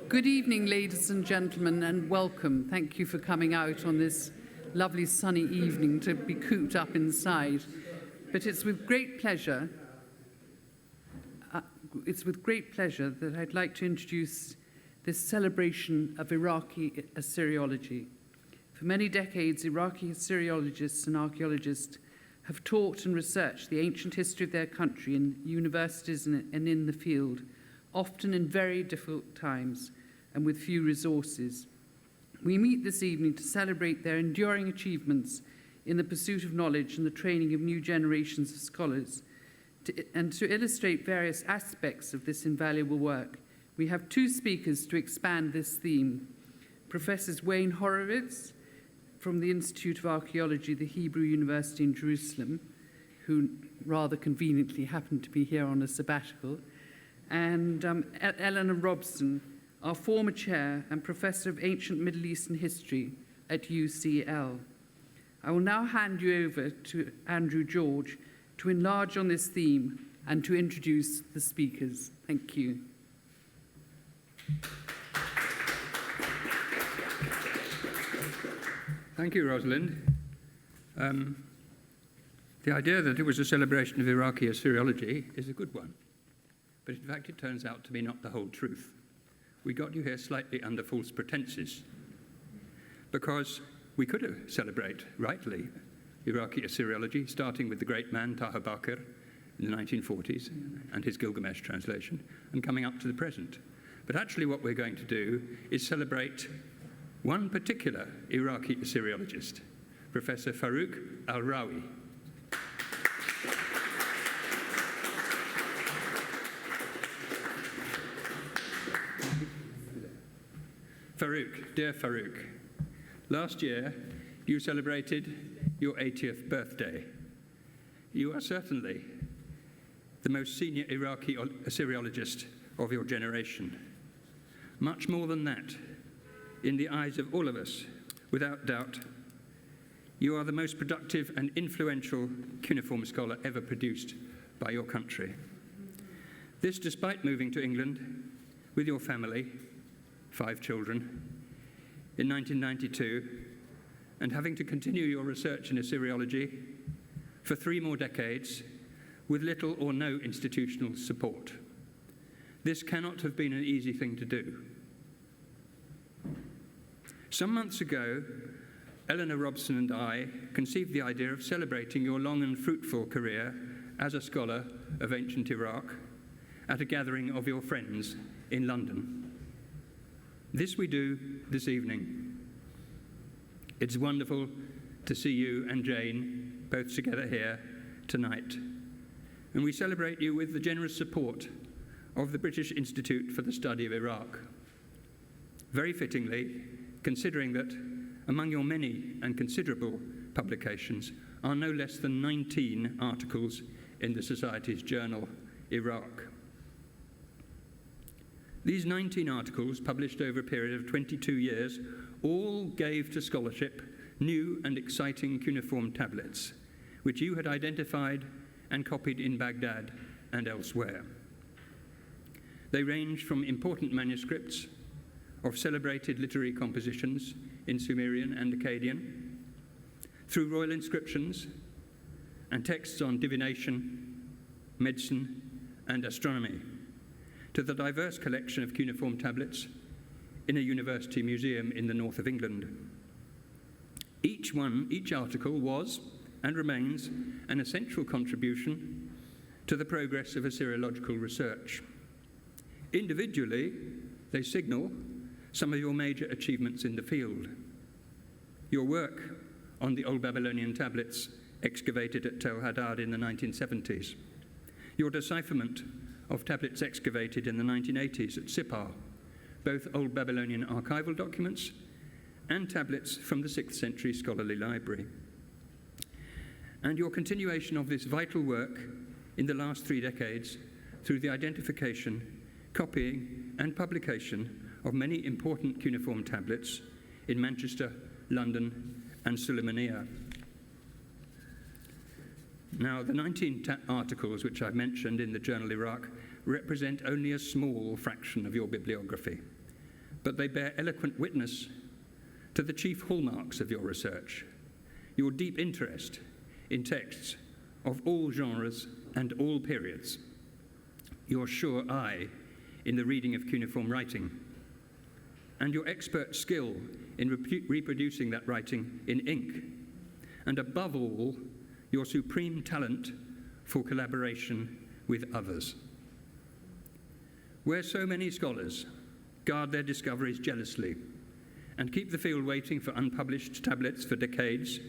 Good evening, ladies and gentlemen, and welcome. Thank you for coming out on this lovely sunny evening to be cooped up inside. But it's with great pleasure that I'd like to introduce this celebration of Iraqi Assyriology. For many decades, Iraqi Assyriologists and archaeologists have taught and researched the ancient history of their country in universities and in the field, often in very difficult times and with few resources. We meet this evening to celebrate their enduring achievements in the pursuit of knowledge and the training of new generations of scholars. And to illustrate various aspects of this invaluable work, we have two speakers to expand this theme. Professors Wayne Horowitz from the Institute of Archaeology, the Hebrew University in Jerusalem, who rather conveniently happened to be here on a sabbatical, and Eleanor Robson, our former chair and professor of ancient Middle Eastern history at UCL. I will now hand you over to Andrew George to enlarge on this theme and to introduce the speakers. Thank you. Thank you, Rosalind. The idea that it was a celebration of Iraqi Assyriology is a good one, but in fact it turns out to be not the whole truth. We got you here slightly under false pretenses, because we could have celebrate rightly Iraqi Assyriology, starting with the great man Taha Bakr in the 1940s and his Gilgamesh translation, and coming up to the present. But actually what we're going to do is celebrate one particular Iraqi Assyriologist, Professor Farouk Al Rawi. Farouk, dear Farouk, last year you celebrated your 80th birthday. You are certainly the most senior Iraqi Assyriologist of your generation. Much more than that, in the eyes of all of us, without doubt, you are the most productive and influential cuneiform scholar ever produced by your country. This despite moving to England with your family, 5 children, in 1992, and having to continue your research in Assyriology for 3 more decades with little or no institutional support. This cannot have been an easy thing to do. Some months ago, Eleanor, Robson and I conceived the idea of celebrating your long and fruitful career as a scholar of ancient Iraq at a gathering of your friends in London. This we do this evening. It's wonderful to see you and Jane both together here tonight. And we celebrate you with the generous support of the British Institute for the Study of Iraq. Very fittingly, considering that among your many and considerable publications are no less than 19 articles in the Society's journal, Iraq. These 19 articles, published over a period of 22 years, all gave to scholarship new and exciting cuneiform tablets, which you had identified and copied in Baghdad and elsewhere. They range from important manuscripts of celebrated literary compositions in Sumerian and Akkadian, through royal inscriptions and texts on divination, medicine, and astronomy, to the diverse collection of cuneiform tablets in a university museum in the north of England. Each article was and remains an essential contribution to the progress of Assyriological research. Individually, they signal some of your major achievements in the field. Your work on the Old Babylonian tablets excavated at Tel Haddad in the 1970s, your decipherment of tablets excavated in the 1980s at Sippar, both Old Babylonian archival documents and tablets from the 6th century scholarly library, and your continuation of this vital work in the last 3 decades through the identification, copying, and publication of many important cuneiform tablets in Manchester, London, and Sulaymaniyah. Now, the 19 articles which I've mentioned in the journal Iraq represent only a small fraction of your bibliography, but they bear eloquent witness to the chief hallmarks of your research, your deep interest in texts of all genres and all periods, your sure eye in the reading of cuneiform writing, and your expert skill in reproducing that writing in ink, and above all, your supreme talent for collaboration with others. Where so many scholars guard their discoveries jealously and keep the field waiting for unpublished tablets for decades,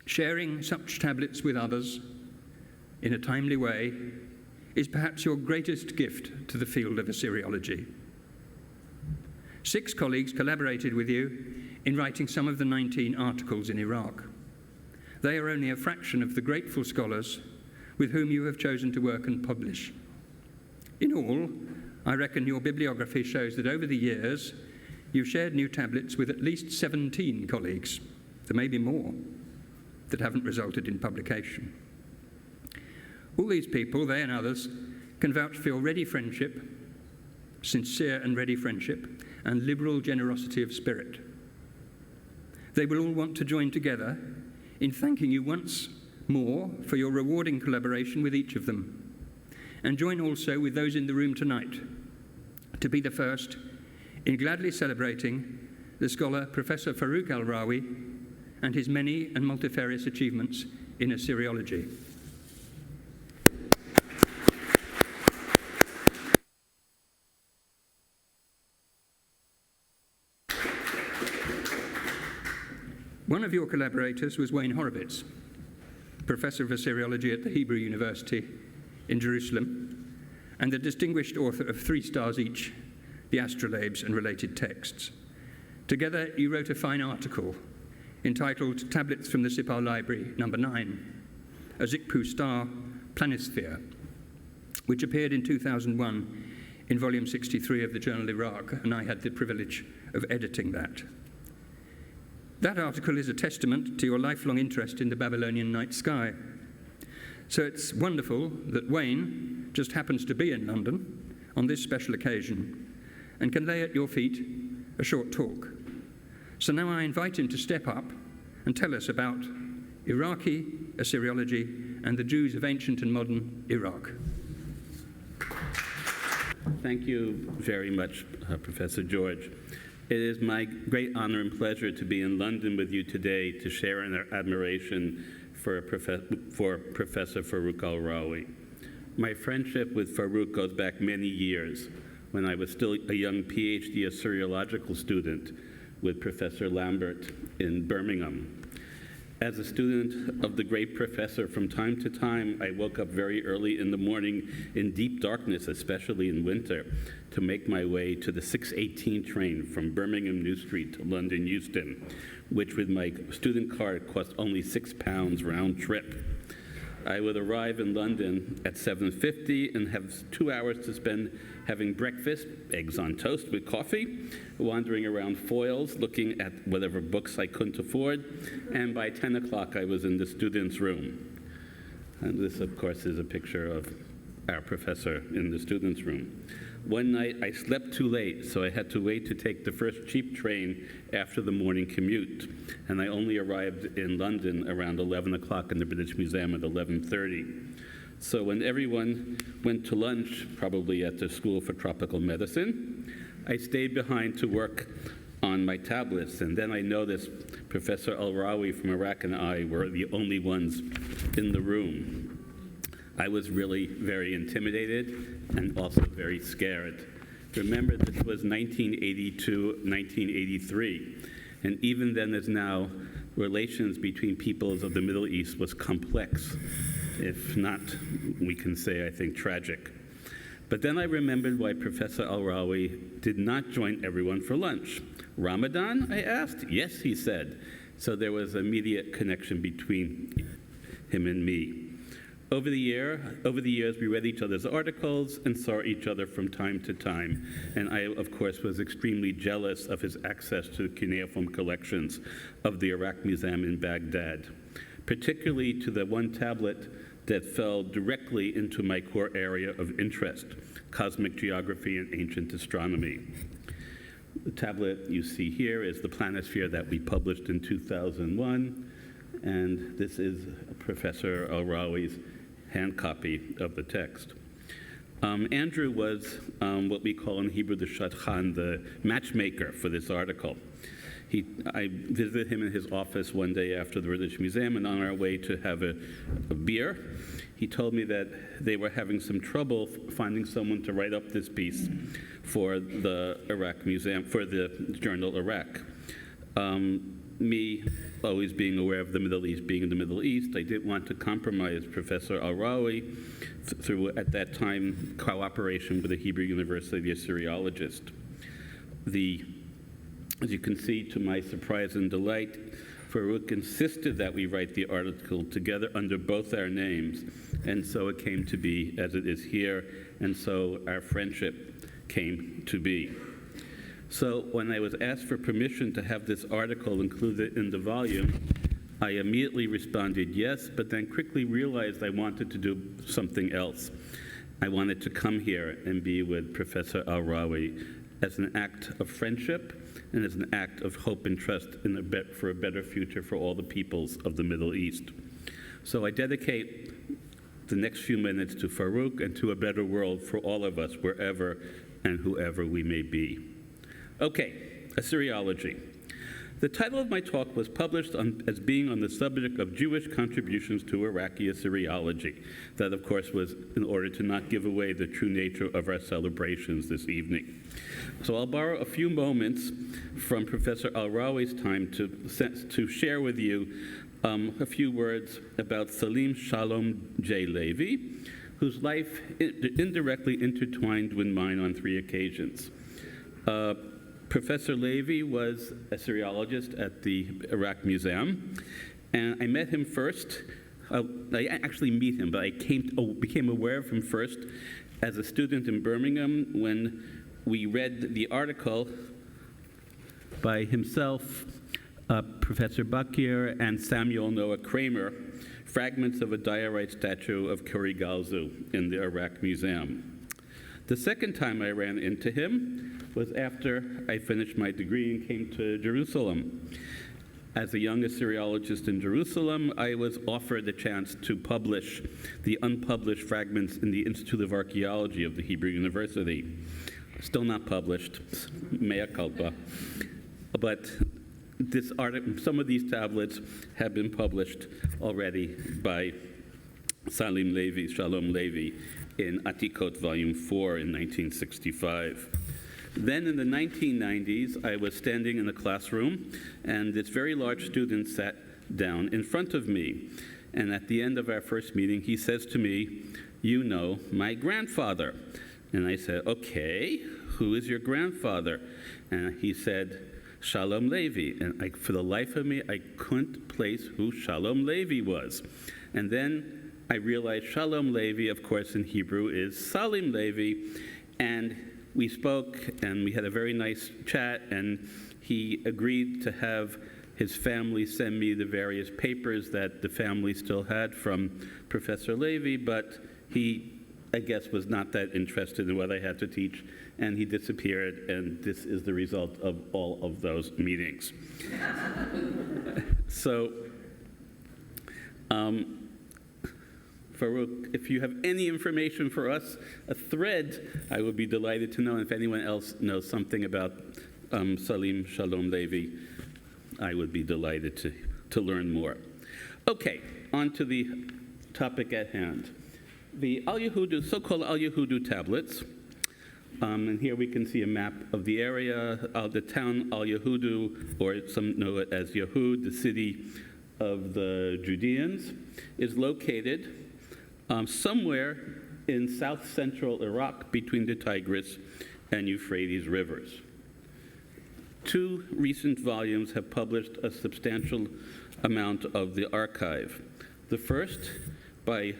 sharing such tablets with others in a timely way is perhaps your greatest gift to the field of Assyriology. 6 colleagues collaborated with you in writing some of the 19 articles in Iraq. They are only a fraction of the grateful scholars with whom you have chosen to work and publish. In all, I reckon your bibliography shows that over the years, you've shared new tablets with at least 17 colleagues. There may be more that haven't resulted in publication. All these people, they and others, can vouch for your ready friendship, sincere and ready friendship, and liberal generosity of spirit. They will all want to join together in thanking you once more for your rewarding collaboration with each of them, and join also with those in the room tonight to be the first in gladly celebrating the scholar Professor Farouk Al Rawi and his many and multifarious achievements in Assyriology. One of your collaborators was Wayne Horowitz, Professor of Assyriology at the Hebrew University in Jerusalem, and the distinguished author of 3 stars each, the Astrolabes and Related Texts. Together, you wrote a fine article entitled Tablets from the Sipar Library, number 9, a Zikpu star planisphere, which appeared in 2001 in volume 63 of the journal Iraq, and I had the privilege of editing that. That article is a testament to your lifelong interest in the Babylonian night sky. So it's wonderful that Wayne just happens to be in London on this special occasion and can lay at your feet a short talk. So now I invite him to step up and tell us about Iraqi Assyriology and the Jews of ancient and modern Iraq. Thank you very much, Professor George. It is my great honor and pleasure to be in London with you today to share in our admiration for Professor Farouk Al Rawi. My friendship with Farouk goes back many years when I was still a young PhD Assyriological student with Professor Lambert in Birmingham. As a student of the great professor, from time to time, I woke up very early in the morning in deep darkness, especially in winter, to make my way to the 6:18 train from Birmingham New Street to London Euston, which with my student card cost only £6 round trip. I would arrive in London at 7:50 and have 2 hours to spend having breakfast, eggs on toast with coffee, wandering around Foyles, looking at whatever books I couldn't afford, and by 10 o'clock I was in the students' room. And this, of course, is a picture of our professor in the students' room. One night I slept too late, so I had to wait to take the first cheap train after the morning commute, and I only arrived in London around 11 o'clock in the British Museum at 11:30. So when everyone went to lunch, probably at the School for Tropical Medicine, I stayed behind to work on my tablets, and then I noticed Professor Al Rawi from Iraq and I were the only ones in the room. I was really very intimidated and also very scared. Remember, this was 1982, 1983, and even then as now, relations between peoples of the Middle East was complex, if not, we can say, I think, tragic. But then I remembered why Professor Al Rawi did not join everyone for lunch. Ramadan, I asked? Yes, he said. So there was immediate connection between him and me. Over the years, we read each other's articles and saw each other from time to time. And I, of course, was extremely jealous of his access to the cuneiform collections of the Iraq Museum in Baghdad, particularly to the one tablet that fell directly into my core area of interest, cosmic geography and ancient astronomy. The tablet you see here is the planisphere that we published in 2001, and this is Professor Al Rawi's hand copy of the text. Andrew was what we call in Hebrew the shadchan, the matchmaker for this article. I visited him in his office one day after the British Museum, and on our way to have a beer, he told me that they were having some trouble finding someone to write up this piece for the Iraq Museum, for the journal Iraq. Me always being aware of the Middle East, being in the Middle East, I didn't want to compromise Professor Al Rawi through, at that time, cooperation with the Hebrew University Assyriologist. As you can see, to my surprise and delight, Farouk insisted that we write the article together under both our names, and so it came to be as it is here, and so our friendship came to be. So when I was asked for permission to have this article included in the volume, I immediately responded yes, but then quickly realized I wanted to do something else. I wanted to come here and be with Professor Al Rawi as an act of friendship and as an act of hope and trust for a better future for all the peoples of the Middle East. So I dedicate the next few minutes to Farouk and to a better world for all of us, wherever and whoever we may be. Okay, Assyriology. The title of my talk was published as being on the subject of Jewish contributions to Iraqi Assyriology. That, of course, was in order to not give away the true nature of our celebrations this evening. So I'll borrow a few moments from Professor Al Rawi's time to share with you a few words about Salim Shalom J. Levi, whose life indirectly intertwined with mine on 3 occasions. Professor Levi was a Assyriologist at the Iraq Museum, and I met him first. I actually meet him, but I became aware of him first as a student in Birmingham when we read the article by himself, Professor Bakir, and Samuel Noah Kramer, Fragments of a Diorite Statue of Kurigalzu in the Iraq Museum. The second time I ran into him was after I finished my degree and came to Jerusalem. As a young Assyriologist in Jerusalem, I was offered the chance to publish the unpublished fragments in the Institute of Archaeology of the Hebrew University. Still not published, mea culpa. But this some of these tablets have been published already by Shalom Levi, in Atikot Volume 4 in 1965. Then in the 1990s, I was standing in a classroom, and this very large student sat down in front of me. And at the end of our first meeting, he says to me, "You know my grandfather." And I said, "Okay, who is your grandfather?" And he said, "Shalom Levi." And for the life of me, I couldn't place who Shalom Levi was. And then I realized Shalom Levi, of course, in Hebrew is Salim Levi, and we spoke, and we had a very nice chat, and he agreed to have his family send me the various papers that the family still had from Professor Levi, but he, I guess, was not that interested in what I had to teach, and he disappeared, and this is the result of all of those meetings. So, Farouk, if you have any information for us, a thread, I would be delighted to know. And if anyone else knows something about Salim Shalom Levi, I would be delighted to learn more. Okay, on to the topic at hand. The Al-Yahudu, so-called Al-Yahudu tablets, and here we can see a map of the area, the town Al-Yahudu, or some know it as Yahud, the city of the Judeans, is located somewhere in south-central Iraq between the Tigris and Euphrates rivers. 2 recent volumes have published a substantial amount of the archive. The first, by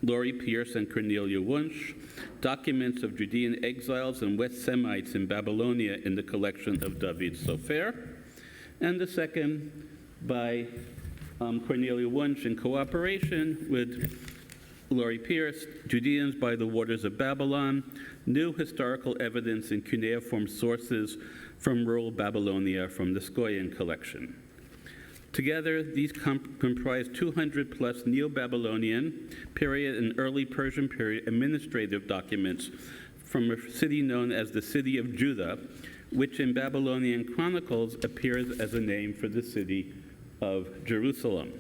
Laurie Pierce and Cornelia Wunsch, Documents of Judean Exiles and West Semites in Babylonia in the collection of David Sofer, and the second by Cornelia Wunsch in cooperation with Laurie Pierce, Judeans by the Waters of Babylon, New Historical Evidence in Cuneiform Sources from rural Babylonia from the Skoyan collection. Together, these comprise 200-plus Neo-Babylonian period and early Persian period administrative documents from a city known as the City of Judah, which in Babylonian chronicles appears as a name for the city of Jerusalem.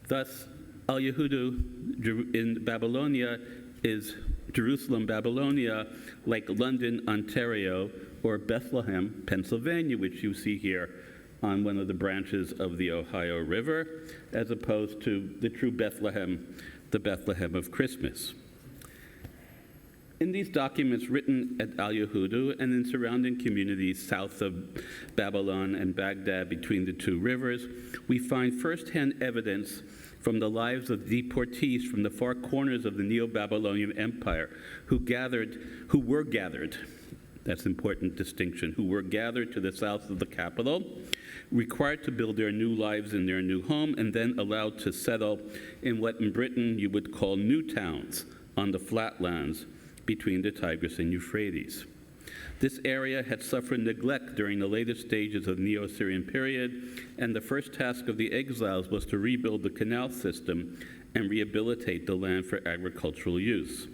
Thus, Al-Yahudu in Babylonia is Jerusalem, Babylonia, like London, Ontario, or Bethlehem, Pennsylvania, which you see here on one of the branches of the Ohio River, as opposed to the true Bethlehem, the Bethlehem of Christmas. In these documents written at Al-Yahudu and in surrounding communities south of Babylon and Baghdad between the two rivers, we find firsthand evidence from the lives of deportees from the far corners of the Neo-Babylonian Empire who were gathered, that's an important distinction, who were gathered to the south of the capital, required to build their new lives in their new home, and then allowed to settle in what in Britain you would call new towns on the flatlands between the Tigris and Euphrates. This area had suffered neglect during the latest stages of the Neo-Assyrian period, and the first task of the exiles was to rebuild the canal system and rehabilitate the land for agricultural use.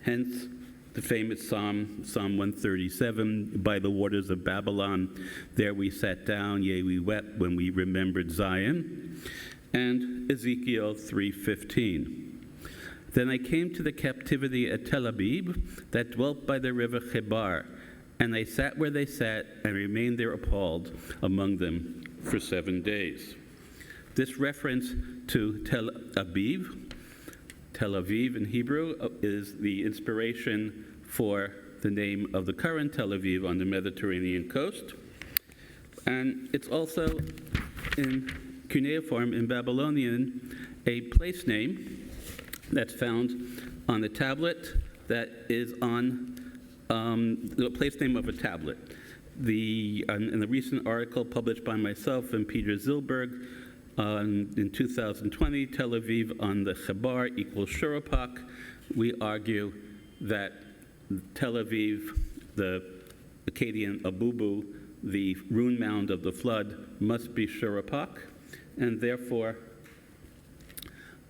Hence, the famous Psalm 137, by the waters of Babylon, there we sat down, yea, we wept when we remembered Zion, and Ezekiel 3:15. Then I came to the captivity at Tel Abib that dwelt by the river Chebar, and I sat where they sat and remained there appalled among them for 7 days. This reference to Tel Aviv in Hebrew, is the inspiration for the name of the current Tel Aviv on the Mediterranean coast. And it's also in cuneiform in Babylonian, a place name that's found on a tablet that is on the place name of a tablet. In the recent article published by myself and Peter Zilberg in 2020, Tel Aviv on the Chebar equals Shurupak, we argue that Tel Aviv, the Akkadian Abubu, the rune mound of the flood, must be Shurupak, and therefore,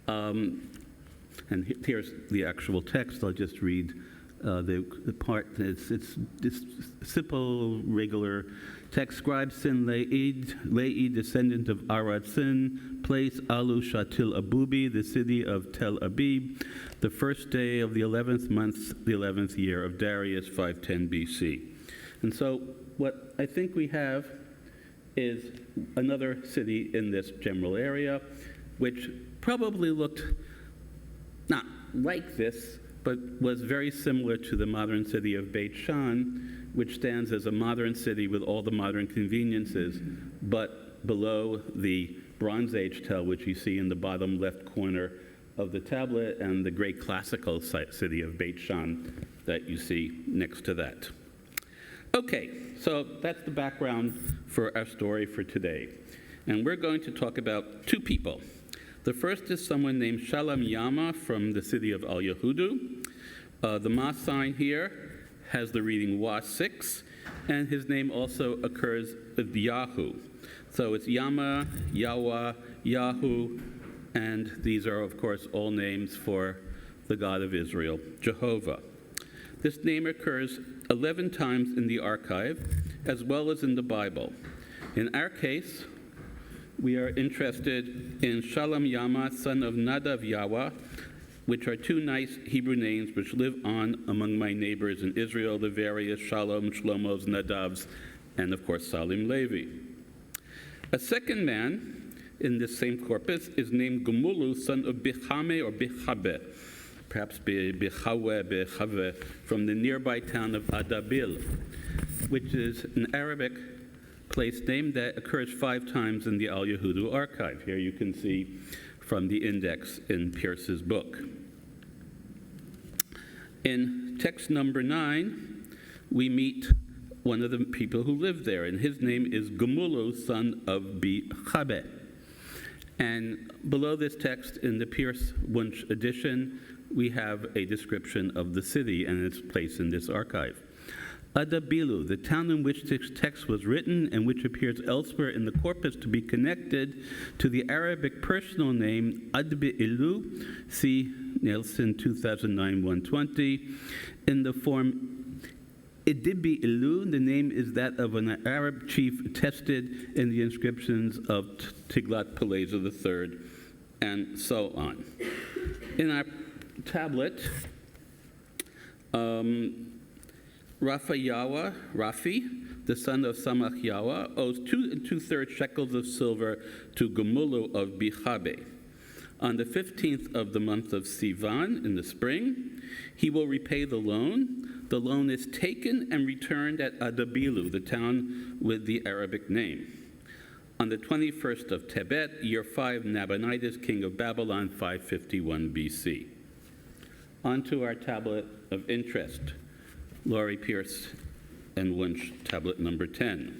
and here's the actual text. I'll just read the part. It's simple, regular text. Scribe Sin Le'i, descendant of Arad Sin, place Alu Shatil Abubi, the city of Tel Abib, the first day of the 11th month, the 11th year of Darius, 510 BC. And so what I think we have is another city in this general area, which probably looked not like this, but was very similar to the modern city of Beit Shan, which stands as a modern city with all the modern conveniences, but below the Bronze Age Tel, which you see in the bottom left corner of the tablet, and the great classical city of Beit Shan that you see next to that. Okay, so that's the background for our story for today. And we're going to talk about two people. The first is someone named Shalom Yama from the city of Al-Yahudu. The Ma sign here has the reading Wa6, and his name also occurs with Yahu. So it's Yama, Yahweh, Yahu, and these are, of course, all names for the God of Israel, Jehovah. This name occurs 11 times in the archive, as well as in the Bible. In our case, we are interested in Shalom Yama, son of Nadav Yahweh, which are two nice Hebrew names which live on among my neighbors in Israel, the various Shalom, Shlomos, Nadavs, and of course Salim Levi. A second man in this same corpus is named Gumulu, son of Bichame or Bichabe, perhaps Bichawe, from the nearby town of Adabil, which is an Arabic place name that occurs 5 times in the Al-Yahudu archive. Here you can see from the index in Pierce's book. In text number 9, we meet one of the people who lived there, and his name is Gumulu, son of Bichabe. And below this text in the Pierce Wunsch edition, we have a description of the city and its place in this archive. Adabilu, the town in which this text was written and which appears elsewhere in the corpus to be connected to the Arabic personal name Adbi-Ilu, see Nelson 2009-120, in the form Idibi-Ilu. The name is that of an Arab chief attested in the inscriptions of Tiglath-Pileser III, and so on. In our tablet, Rafi, the son of Samach Yawa, owes 2 2/3 shekels of silver to Gumulu of Bichabe. On the 15th of the month of Sivan, in the spring, he will repay the loan. The loan is taken and returned at Adabilu, the town with the Arabic name. On the 21st of Tebet, year 5, Nabonidus, king of Babylon, 551 BC. On to our tablet of interest. Laurie Pierce and Wunsch, tablet number 10.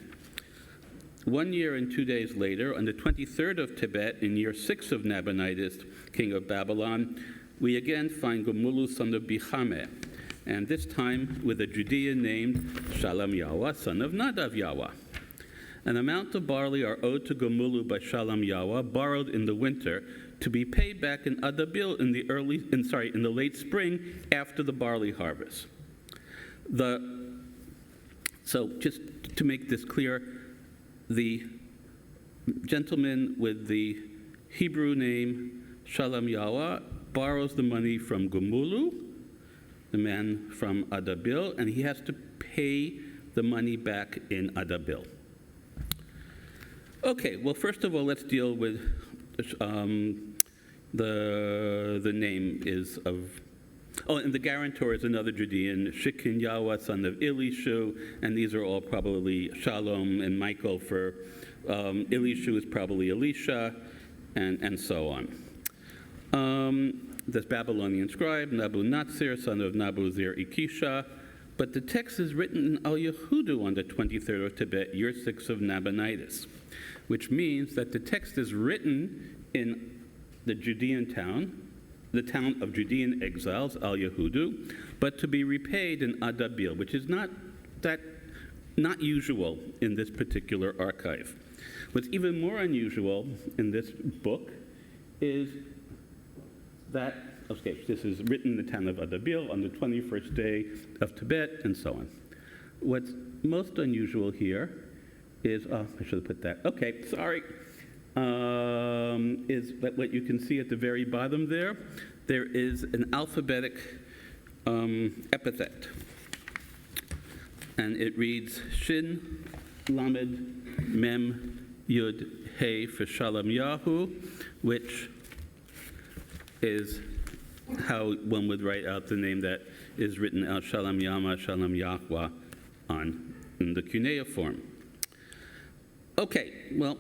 1 year and 2 days later, on the 23rd of Tebet, in year 6 of Nabonidus, king of Babylon, we again find Gumulu, son of Bichame, and this time with a Judean named Shalom Yawa, son of Nadav Yawa. An amount of barley are owed to Gumulu by Shalom Yawa, borrowed in the winter, to be paid back in Adabil in the late spring after the barley harvest. So just to make this clear, the gentleman with the Hebrew name Shalom Yawa borrows the money from Gumulu, the man from Adabil, and he has to pay the money back in Adabil. Okay, well, first of all, let's deal with the name is of. Oh, and the guarantor is another Judean, Shikin Yawa, son of Elishu, and these are all probably Shalom and Michael for Elishu is probably Elisha, and so on. This Babylonian scribe, Nabu Natsir, son of Nabu Zir Ikisha, but the text is written in Al Yehudu on the 23rd of Tebet, year 6 of Nabonidus, which means that the text is written in the Judean town, the town of Judean exiles, Al Yehudu, but to be repaid in Adabil, which is not usual in this particular archive. What's even more unusual in this book is that, okay, this is written in the town of Adabil on the 21st day of Tibet, and so on. What's most unusual here is, I should have put that, okay, sorry. Is that what you can see at the very bottom there? There is an alphabetic epithet. And it reads Shin, Lamed, Mem, Yud, He for Shalom Yahu, which is how one would write out the name that is written out Shalom Yama, Shalom Yahweh in the cuneiform. Okay, well,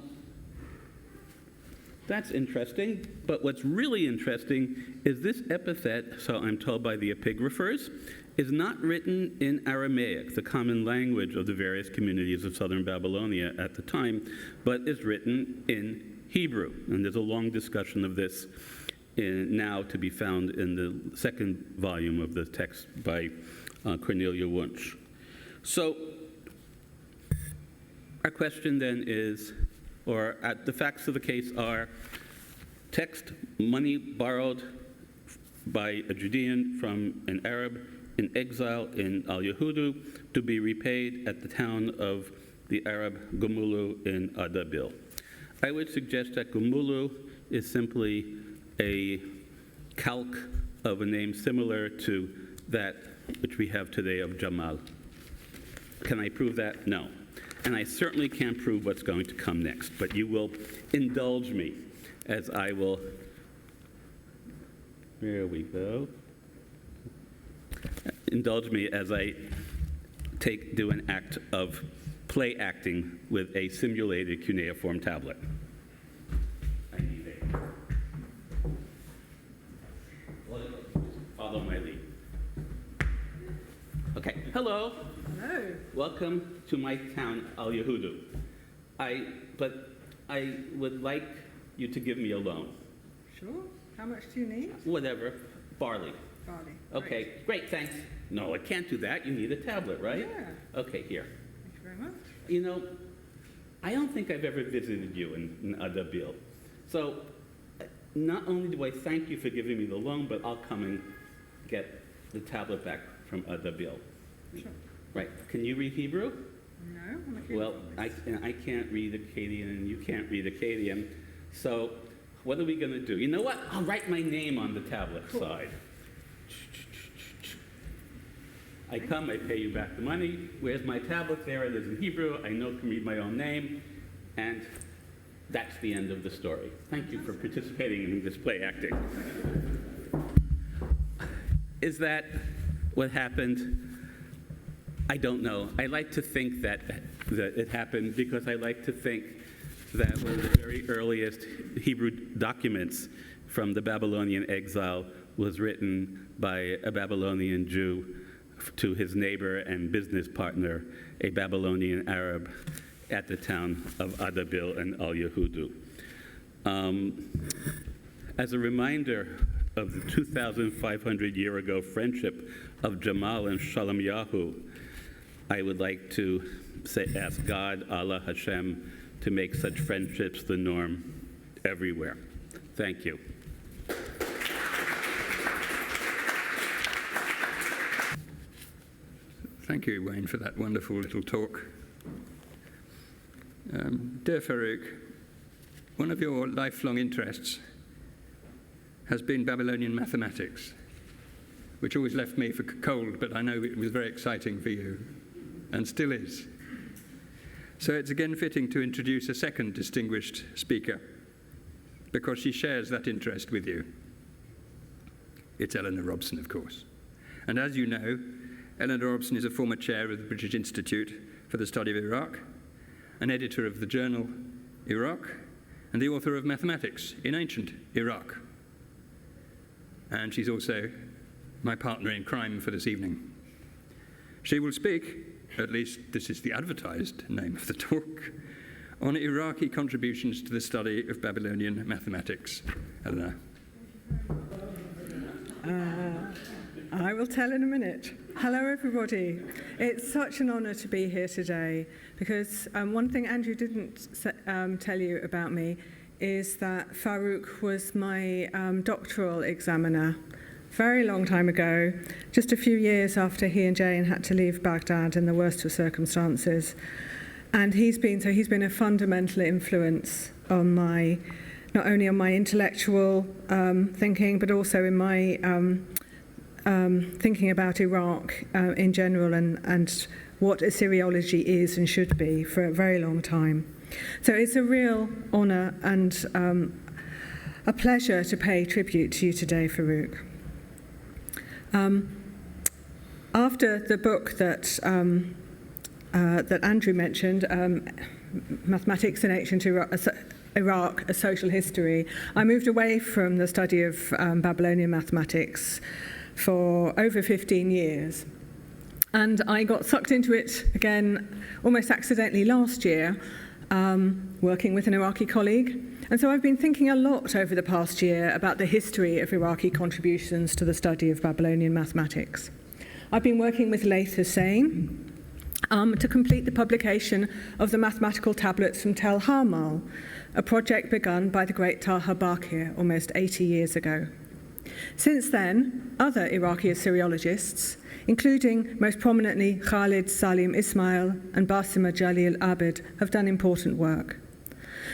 that's interesting, but what's really interesting is this epithet, so I'm told by the epigraphers, is not written in Aramaic, the common language of the various communities of southern Babylonia at the time, but is written in Hebrew. And there's a long discussion of this now to be found in the second volume of the text by Cornelia Wunsch. So our question then is, or the facts of the case are, text, money borrowed by a Judean from an Arab in exile in Al Yehudu to be repaid at the town of the Arab Gumulu in Adabil. I would suggest that Gumulu is simply a calque of a name similar to that which we have today of Jamal. Can I prove that? No. And I certainly can't prove what's going to come next, but you will indulge me as I will. There we go. Indulge me as I do an act of play acting with a simulated cuneiform tablet. I need follow my lead. Okay. Hello. Hello. Welcome to my town, Al Yehudu. But I would like you to give me a loan. Sure. How much do you need? Whatever. Barley. Barley. Okay, great, thanks. No, I can't do that. You need a tablet, right? Yeah. Okay, here. Thank you very much. You know, I don't think I've ever visited you in Adabil. So not only do I thank you for giving me the loan, but I'll come and get the tablet back from Adabil. Sure. Right. Can you read Hebrew? No, I'm a Well, I can't read Akkadian and you can't read Akkadian. So what are we going to do? You know what? I'll write my name on the tablet side. I come, I pay you back the money. Where's my tablet? There it is in Hebrew. I know can read my own name. And that's the end of the story. Thank you for participating in this play acting. Is that what happened? I don't know. I like to think that it happened because I like to think that one of the very earliest Hebrew documents from the Babylonian exile was written by a Babylonian Jew to his neighbor and business partner, a Babylonian Arab, at the town of Adabil and Al Yehudu. As a reminder of the 2,500 year ago friendship of Jamal and Shalom Yahu, I would like to ask God, Allah, Hashem, to make such friendships the norm everywhere. Thank you. Thank you, Wayne, for that wonderful little talk. Dear Farouk, one of your lifelong interests has been Babylonian mathematics, which always left me for cold, but I know it was very exciting for you, and still is. So it's again fitting to introduce a second distinguished speaker, because she shares that interest with you. It's Eleanor Robson, of course. And as you know, Eleanor Robson is a former chair of the British Institute for the Study of Iraq, an editor of the journal Iraq, and the author of Mathematics in Ancient Iraq. And she's also my partner in crime for this evening. She will speak, at least this is the advertised name of the talk, on Iraqi contributions to the study of Babylonian mathematics. Eleanor. I will tell in a minute. Hello, everybody. It's such an honor to be here today because one thing Andrew didn't tell you about me is that Farouk was my doctoral examiner very long time ago, just a few years after he and Jane had to leave Baghdad in the worst of circumstances. And he's been a fundamental influence on not only on my intellectual thinking, but also in my thinking about Iraq in general and what Assyriology is and should be for a very long time. So it's a real honor and a pleasure to pay tribute to you today, Farouk. After the book that Andrew mentioned, Mathematics in Ancient Iraq, A Social History, I moved away from the study of Babylonian mathematics for over 15 years. And I got sucked into it again almost accidentally last year, working with an Iraqi colleague. And so I've been thinking a lot over the past year about the history of Iraqi contributions to the study of Babylonian mathematics. I've been working with Laith Hussein to complete the publication of the mathematical tablets from Tel Hamal, a project begun by the great Taha Bakir almost 80 years ago. Since then, other Iraqi Assyriologists, including most prominently Khalid Salim Ismail and Basima Jalil Abid, have done important work.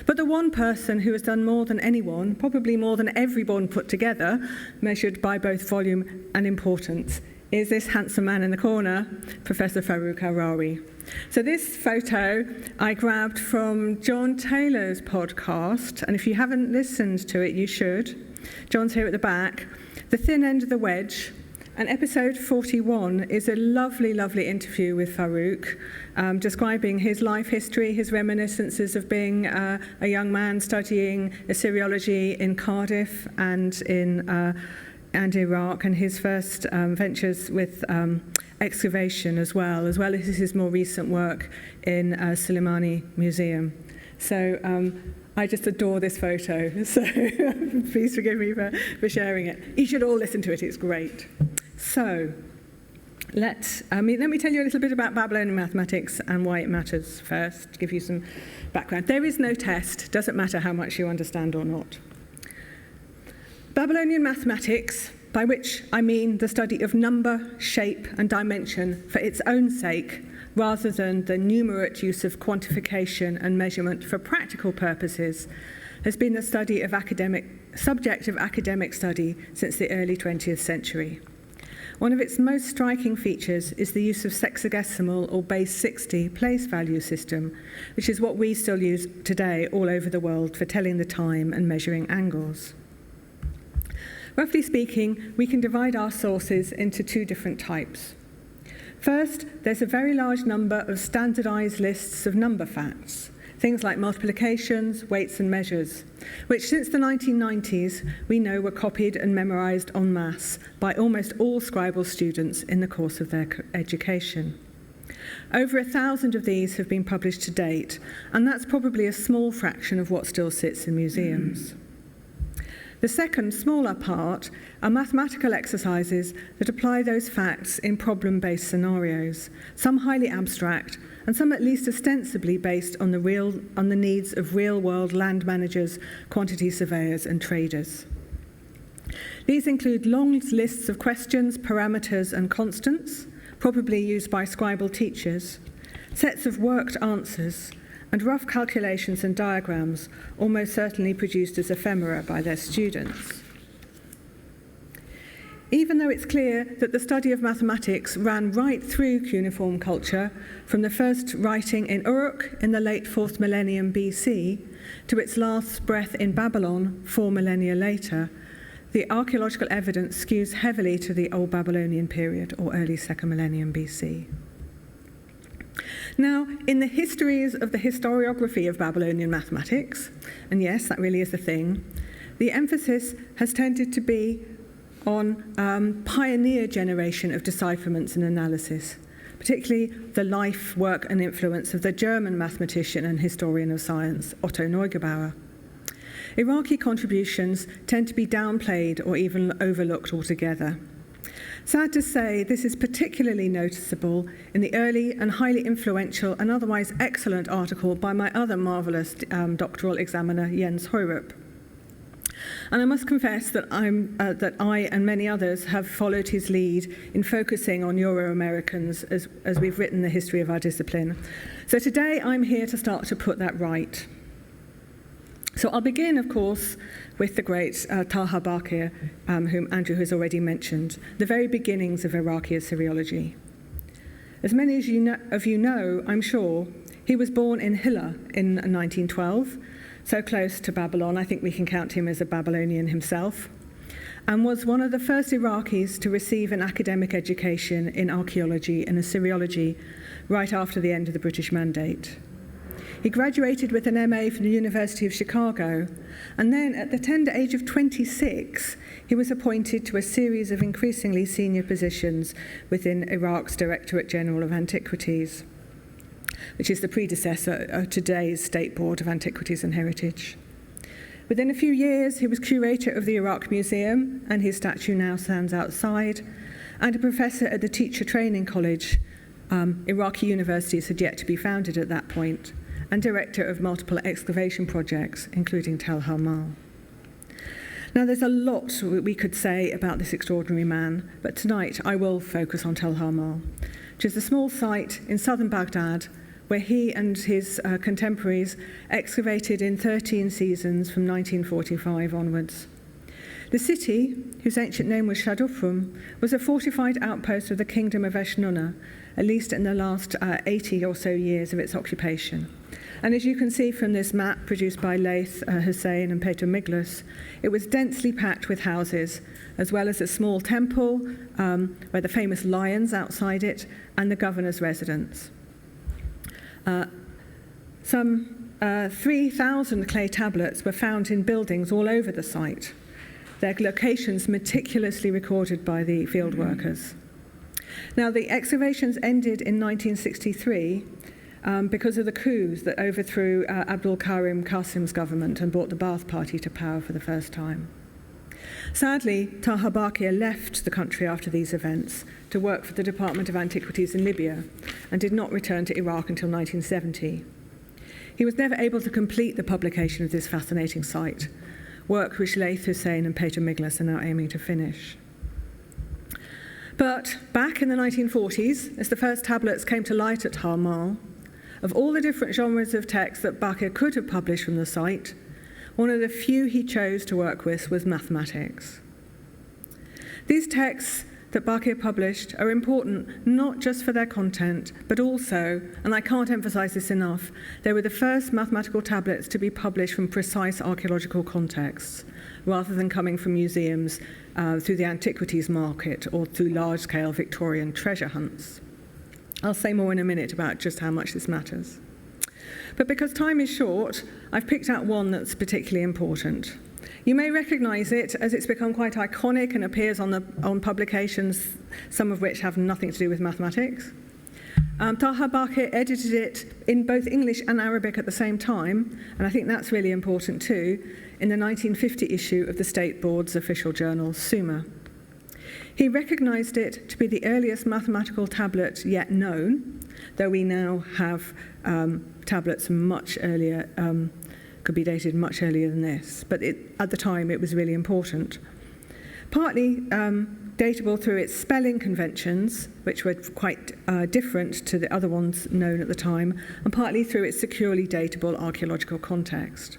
But the one person who has done more than anyone, probably more than everyone put together, measured by both volume and importance, is this handsome man in the corner, Professor Farouk Al Rawi. So this photo I grabbed from John Taylor's podcast, and if you haven't listened to it, you should. John's here at the back. The Thin End of the Wedge. And episode 41 is a lovely, lovely interview with Farouk, describing his life history, his reminiscences of being a young man studying Assyriology in Cardiff and in Iraq, and his first ventures with excavation as well as his more recent work in Soleimani Museum. So I just adore this photo, so please forgive me for sharing it. You should all listen to it, it's great. So, let me tell you a little bit about Babylonian mathematics and why it matters first, give you some background. There is no test, doesn't matter how much you understand or not. Babylonian mathematics, by which I mean the study of number, shape, and dimension for its own sake, rather than the numerate use of quantification and measurement for practical purposes, has been the subject of academic study since the early 20th century. One of its most striking features is the use of sexagesimal or base 60 place value system, which is what we still use today all over the world for telling the time and measuring angles. Roughly speaking, we can divide our sources into two different types. First, there's a very large number of standardized lists of number facts, things like multiplications, weights and measures, which since the 1990s we know were copied and memorized en masse by almost all scribal students in the course of their education. Over 1,000 of these have been published to date, and that's probably a small fraction of what still sits in museums. The second, smaller part are mathematical exercises that apply those facts in problem-based scenarios, some highly abstract, and some at least ostensibly based on the needs of real-world land managers, quantity surveyors, and traders. These include long lists of questions, parameters, and constants, probably used by scribal teachers, sets of worked answers, and rough calculations and diagrams, almost certainly produced as ephemera by their students. Even though it's clear that the study of mathematics ran right through cuneiform culture, from the first writing in Uruk in the late 4th millennium BC to its last breath in Babylon 4 millennia later, the archaeological evidence skews heavily to the Old Babylonian period or early 2nd millennium BC. Now, in the histories of the historiography of Babylonian mathematics, and yes, that really is the thing, the emphasis has tended to be on pioneer generation of decipherments and analysis, particularly the life, work, and influence of the German mathematician and historian of science, Otto Neugebauer. Iraqi contributions tend to be downplayed or even overlooked altogether. Sad to say, this is particularly noticeable in the early and highly influential and otherwise excellent article by my other marvellous doctoral examiner, Jens Horowitz. And I must confess that I and many others have followed his lead in focusing on Euro-Americans as we've written the history of our discipline. So today I'm here to start to put that right. So I'll begin, of course, with the great Talha Bakir, whom Andrew has already mentioned, the very beginnings of Iraqi Assyriology. As many of you know, I'm sure, he was born in Hilla in 1912, so close to Babylon, I think we can count him as a Babylonian himself, and was one of the first Iraqis to receive an academic education in archaeology and Assyriology right after the end of the British Mandate. He graduated with an MA from the University of Chicago, and then at the tender age of 26, he was appointed to a series of increasingly senior positions within Iraq's Directorate General of Antiquities, which is the predecessor of today's State Board of Antiquities and Heritage. Within a few years, he was curator of the Iraq Museum, and his statue now stands outside, and a professor at the Teacher Training College. Iraqi universities had yet to be founded at that point, and director of multiple excavation projects, including Tel Hamal. Now, there's a lot we could say about this extraordinary man, but tonight I will focus on Tel Hamal, which is a small site in southern Baghdad where he and his contemporaries excavated in 13 seasons from 1945 onwards. The city, whose ancient name was Shadufrum, was a fortified outpost of the Kingdom of Eshnunna, at least in the last 80 or so years of its occupation. And as you can see from this map produced by Laith Hussein and Peter Miglas, it was densely packed with houses, as well as a small temple where the famous lions outside it, and the governor's residence. Some 3,000 clay tablets were found in buildings all over the site, their locations meticulously recorded by the field workers. Now, the excavations ended in 1963, because of the coups that overthrew Abdul Karim Qasim's government and brought the Ba'ath Party to power for the first time. Sadly, Taha Bakir left the country after these events to work for the Department of Antiquities in Libya and did not return to Iraq until 1970. He was never able to complete the publication of this fascinating site, work which Laith Hussein and Peter Miglas are now aiming to finish. But back in the 1940s, as the first tablets came to light at Har Mal, of all the different genres of text that Bakir could have published from the site, one of the few he chose to work with was mathematics. These texts that Bakir published are important not just for their content, but also, and I can't emphasize this enough, they were the first mathematical tablets to be published from precise archaeological contexts, rather than coming from museums through the antiquities market or through large-scale Victorian treasure hunts. I'll say more in a minute about just how much this matters. But because time is short, I've picked out one that's particularly important. You may recognize it as it's become quite iconic and appears on publications, some of which have nothing to do with mathematics. Taha Bakir edited it in both English and Arabic at the same time, and I think that's really important too, in the 1950 issue of the State Board's official journal, Summa. He recognized it to be the earliest mathematical tablet yet known, though we now have tablets much earlier, could be dated much earlier than this. But at the time, it was really important. Partly datable through its spelling conventions, which were quite different to the other ones known at the time, and partly through its securely datable archaeological context.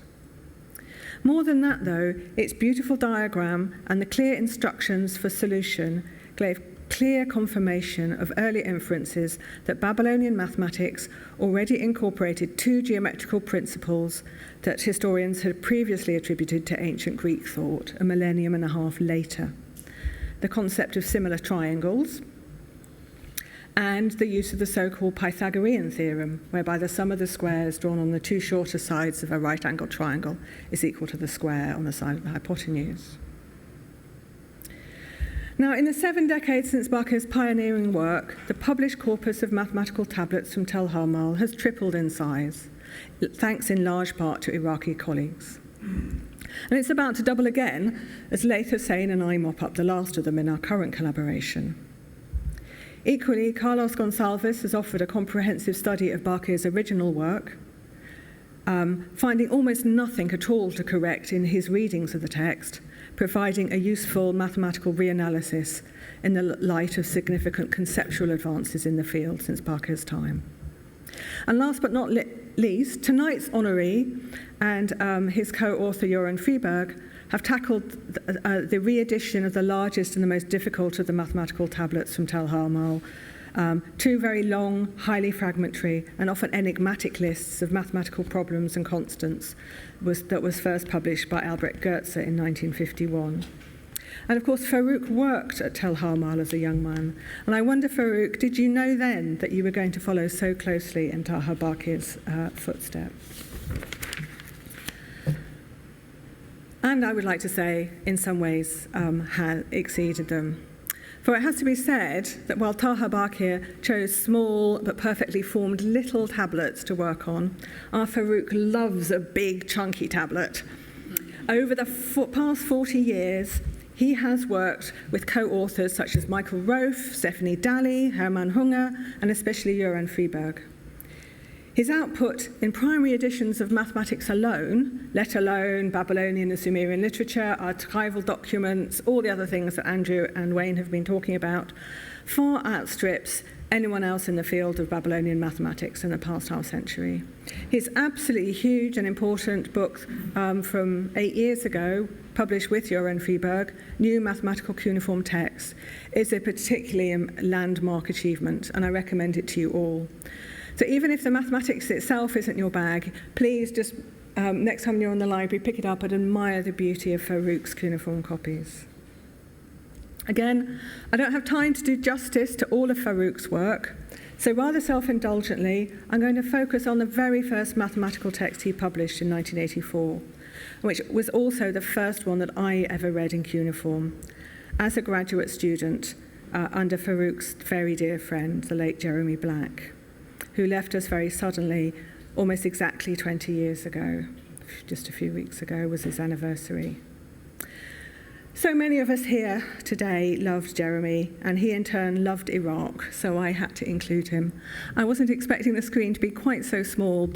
More than that, though, its beautiful diagram and the clear instructions for solution gave clear confirmation of early inferences that Babylonian mathematics already incorporated two geometrical principles that historians had previously attributed to ancient Greek thought a millennium and a half later: the concept of similar triangles and the use of the so-called Pythagorean theorem, whereby the sum of the squares drawn on the two shorter sides of a right-angled triangle is equal to the square on the side of the hypotenuse. Now, in the 7 decades since Bakir's pioneering work, the published corpus of mathematical tablets from Tel Harmal has tripled in size, thanks in large part to Iraqi colleagues. And it's about to double again as Laith Hussein and I mop up the last of them in our current collaboration. Equally, Carlos Gonçalves has offered a comprehensive study of Bakir's original work, finding almost nothing at all to correct in his readings of the text, providing a useful mathematical reanalysis in the light of significant conceptual advances in the field since Bakir's time. And last but not least, tonight's honoree and his co-author Joran Friberg have tackled the re-edition of the largest and the most difficult of the mathematical tablets from Tel Harmal, two very long, highly fragmentary and often enigmatic lists of mathematical problems and constants that was first published by Albrecht Goetze in 1951. And of course, Farouk worked at Tel Harmal as a young man. And I wonder, Farouk, did you know then that you were going to follow so closely in Taha Bakir's footsteps? And I would like to say, in some ways, had exceeded them. For it has to be said that while Taha Bakir chose small but perfectly formed little tablets to work on, our Farouk loves a big, chunky tablet. Over the past 40 years, he has worked with co-authors such as Michael Rofe, Stephanie Daly, Hermann Hunger, and especially Joran Friberg. His output in primary editions of mathematics alone, let alone Babylonian and Sumerian literature, archival documents, all the other things that Andrew and Wayne have been talking about, far outstrips anyone else in the field of Babylonian mathematics in the past half century. His absolutely huge and important book from 8 years ago, published with Joran Friberg, New Mathematical Cuneiform Texts, is a particularly landmark achievement, and I recommend it to you all. So even if the mathematics itself isn't your bag, please just, next time you're in the library, pick it up and admire the beauty of Farouk's cuneiform copies. Again, I don't have time to do justice to all of Farouk's work, so rather self-indulgently, I'm going to focus on the very first mathematical text he published in 1984, which was also the first one that I ever read in cuneiform as a graduate student under Farouk's very dear friend, the late Jeremy Black. who left us very suddenly almost exactly 20 years ago. Just a few weeks ago was his anniversary. So many of us here today loved Jeremy, and he in turn loved Iraq, so I had to include him. I wasn't expecting the screen to be quite so small,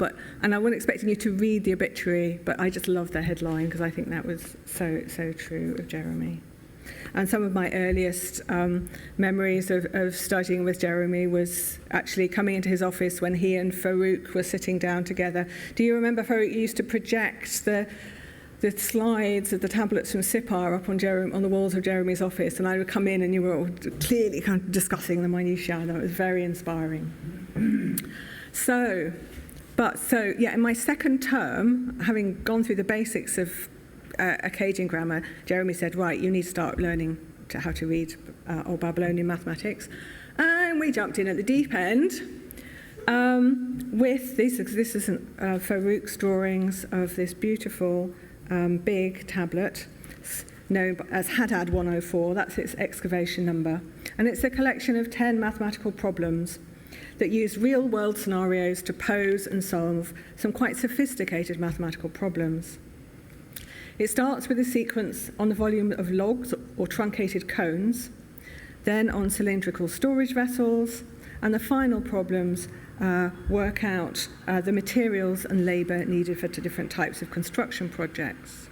and I wasn't expecting you to read the obituary, but I just loved the headline because I think that was so true of Jeremy. And some of my earliest memories of studying with Jeremy was actually coming into his office when he and Farouk were sitting down together. Do you remember Farouk used to project the slides of the tablets from Sipar up on the walls of Jeremy's office, and I would come in and you were all clearly kind of discussing the minutiae. That was very inspiring. So in my second term, having gone through the basics of Akkadian grammar, Jeremy said, right, you need to start learning how to read Old Babylonian mathematics. And we jumped in at the deep end with this is Farouk's drawings of this beautiful big tablet known as Haddad 104. That's its excavation number. And it's a collection of 10 mathematical problems that use real-world scenarios to pose and solve some quite sophisticated mathematical problems. It starts with a sequence on the volume of logs or truncated cones, then on cylindrical storage vessels, and the final problems work out the materials and labour needed for different types of construction projects.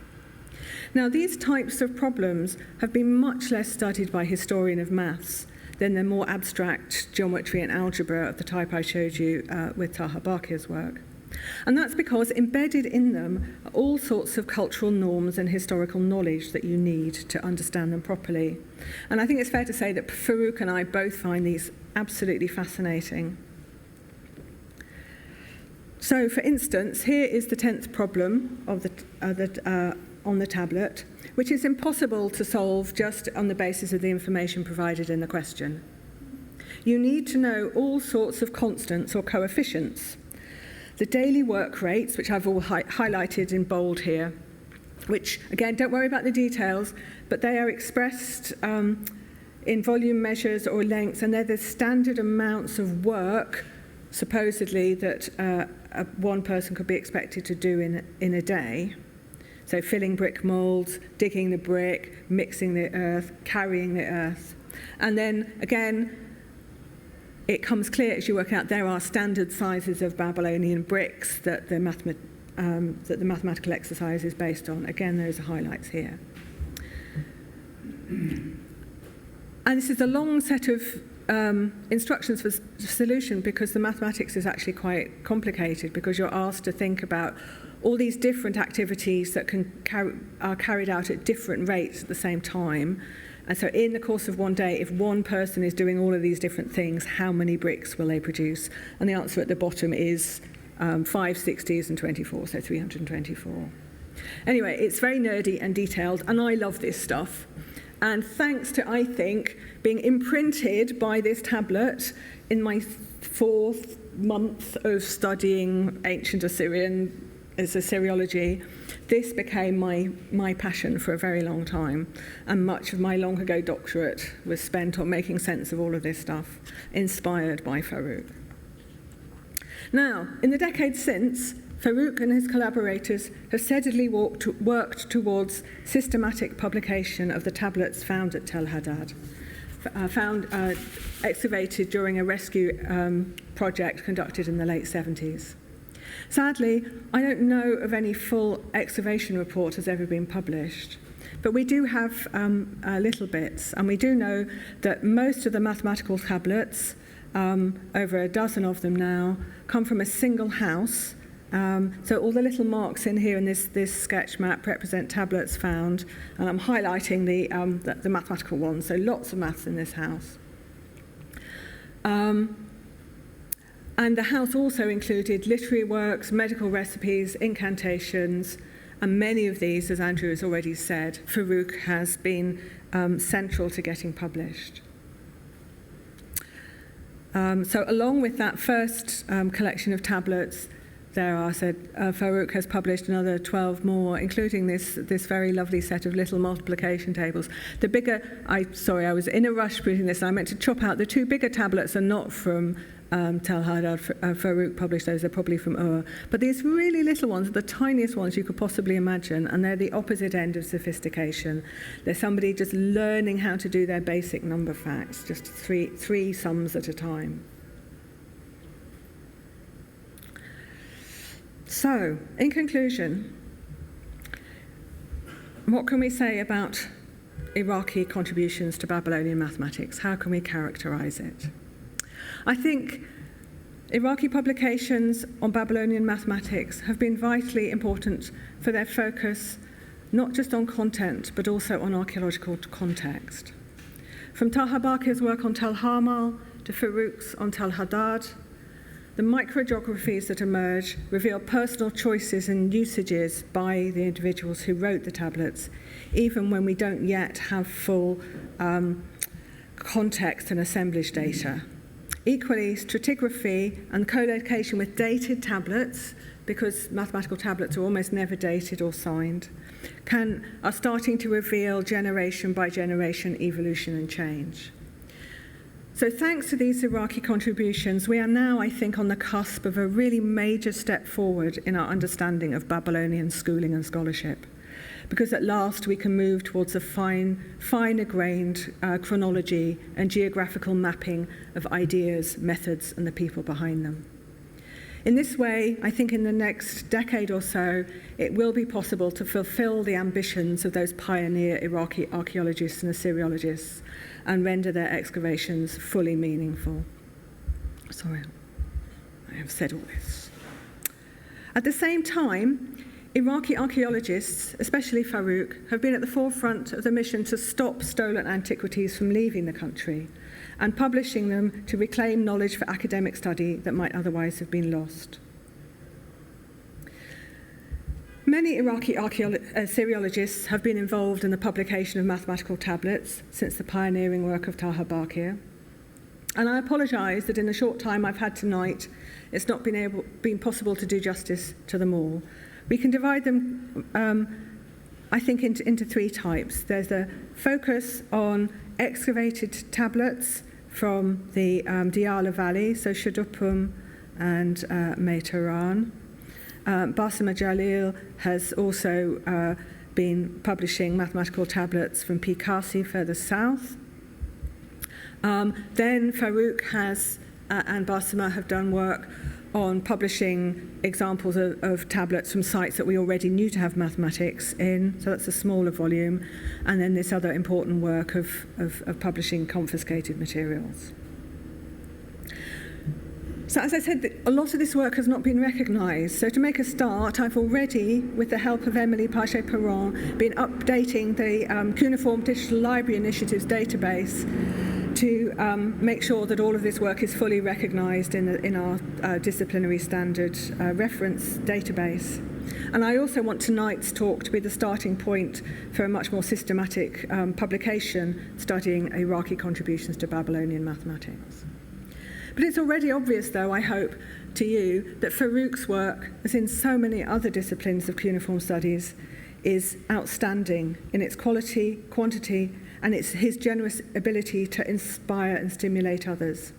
Now, these types of problems have been much less studied by historians of maths than the more abstract geometry and algebra of the type I showed you with Taha Bakir's work. And that's because embedded in them are all sorts of cultural norms and historical knowledge that you need to understand them properly. And I think it's fair to say that Farouk and I both find these absolutely fascinating. So, for instance, here is the 10th problem of on the tablet, which is impossible to solve just on the basis of the information provided in the question. You need to know all sorts of constants or coefficients. The daily work rates, which I've all highlighted in bold here, which, again, don't worry about the details, but they are expressed in volume measures or lengths, and they're the standard amounts of work, supposedly, that one person could be expected to do in a day. So filling brick molds, digging the brick, mixing the earth, carrying the earth. And then, again, it comes clear as you work out there are standard sizes of Babylonian bricks that the mathematical exercise is based on. Again, those are highlights here. And this is a long set of instructions for solution because the mathematics is actually quite complicated because you're asked to think about all these different activities that are carried out at different rates at the same time. And so in the course of one day, if one person is doing all of these different things, how many bricks will they produce? And the answer at the bottom is 5 60s and 24, so 324. Anyway, it's very nerdy and detailed, and I love this stuff. And thanks to, I think, being imprinted by this tablet in my 4th month of studying ancient Assyriology, this became my passion for a very long time, and much of my long ago doctorate was spent on making sense of all of this stuff, inspired by Farouk. Now, in the decades since, Farouk and his collaborators have steadily worked towards systematic publication of the tablets found at Tel Haddad, excavated during a rescue project conducted in the late 70s. Sadly, I don't know of any full excavation report has ever been published, but we do have little bits, and we do know that most of the mathematical tablets, over a dozen of them now, come from a single house. So all the little marks in here in this sketch map represent tablets found, and I'm highlighting the mathematical ones, so lots of maths in this house. And the house also included literary works, medical recipes, incantations, and many of these, as Andrew has already said, Farouk has been central to getting published. So along with that first collection of tablets, Farouk has published another 12 more, including this very lovely set of little multiplication tables. I was in a rush reading this, and I meant to chop out the 2 bigger tablets are not from Tel Haddad, Farouk published those, they're probably from Ur. But these really little ones are the tiniest ones you could possibly imagine, and they're the opposite end of sophistication. They're somebody just learning how to do their basic number facts, just three sums at a time. So, in conclusion, what can we say about Iraqi contributions to Babylonian mathematics? How can we characterize it? I think Iraqi publications on Babylonian mathematics have been vitally important for their focus not just on content, but also on archaeological context. From Taha Bakir's work on Tel Hamal to Farouk's on Tel Haddad, the microgeographies that emerge reveal personal choices and usages by the individuals who wrote the tablets, even when we don't yet have full context and assemblage data. Equally, stratigraphy and co-location with dated tablets, because mathematical tablets are almost never dated or signed, are starting to reveal generation by generation evolution and change. So thanks to these Iraqi contributions, we are now, I think, on the cusp of a really major step forward in our understanding of Babylonian schooling and scholarship, because at last we can move towards a finer-grained chronology and geographical mapping of ideas, methods, and the people behind them. In this way, I think in the next decade or so, it will be possible to fulfill the ambitions of those pioneer Iraqi archaeologists and Assyriologists and render their excavations fully meaningful. Sorry, I have said all this. At the same time, Iraqi archaeologists, especially Farouk, have been at the forefront of the mission to stop stolen antiquities from leaving the country and publishing them to reclaim knowledge for academic study that might otherwise have been lost. Many Iraqi Assyriologists have been involved in the publication of mathematical tablets since the pioneering work of Taha Bakir. And I apologise that in the short time I've had tonight, it's not been possible to do justice to them all. We can divide them, I think, into three types. There's a focus on excavated tablets from the Diyala Valley, so Shadupum and Meytaran. Basma Jalil has also been publishing mathematical tablets from Pikasi further south. Then Farouk has and Basma have done work on publishing examples of tablets from sites that we already knew to have mathematics in, so that's a smaller volume, and then this other important work of publishing confiscated materials. So as I said, a lot of this work has not been recognised. So to make a start, I've already, with the help of Emily Pache-Perron, been updating the Cuneiform Digital Library Initiative's database to make sure that all of this work is fully recognised in our disciplinary standard reference database. And I also want tonight's talk to be the starting point for a much more systematic publication studying Iraqi contributions to Babylonian mathematics. But it's already obvious, though, I hope, to you, that Farouk's work, as in so many other disciplines of cuneiform studies, is outstanding in its quality, quantity, and his generous ability to inspire and stimulate others.